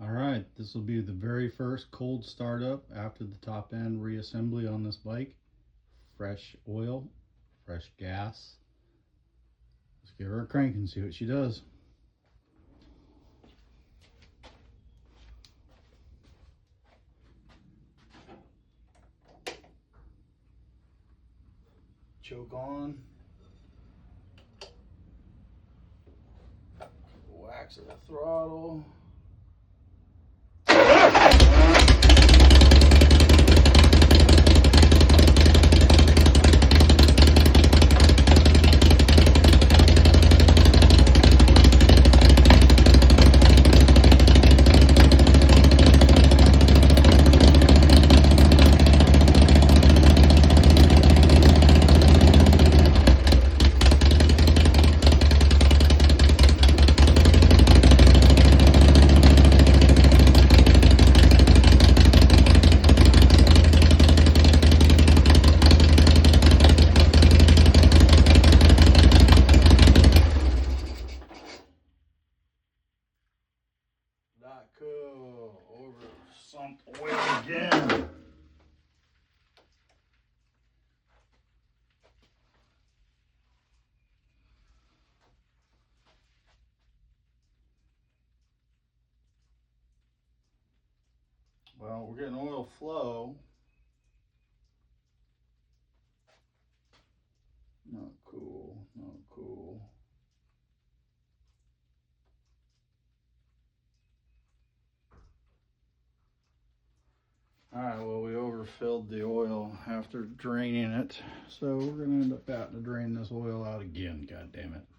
All right, this will be the very first cold startup after the top end reassembly on this bike. Fresh oil, fresh gas. Let's give her a crank and see what she does. Choke on. Wax of the throttle. Not cool. Over sump oil again. Well, we're getting oil flow. Not cool. Not cool. Alright, well, we overfilled the oil after draining it, so we're going to end up having to drain this oil out again, god damn it.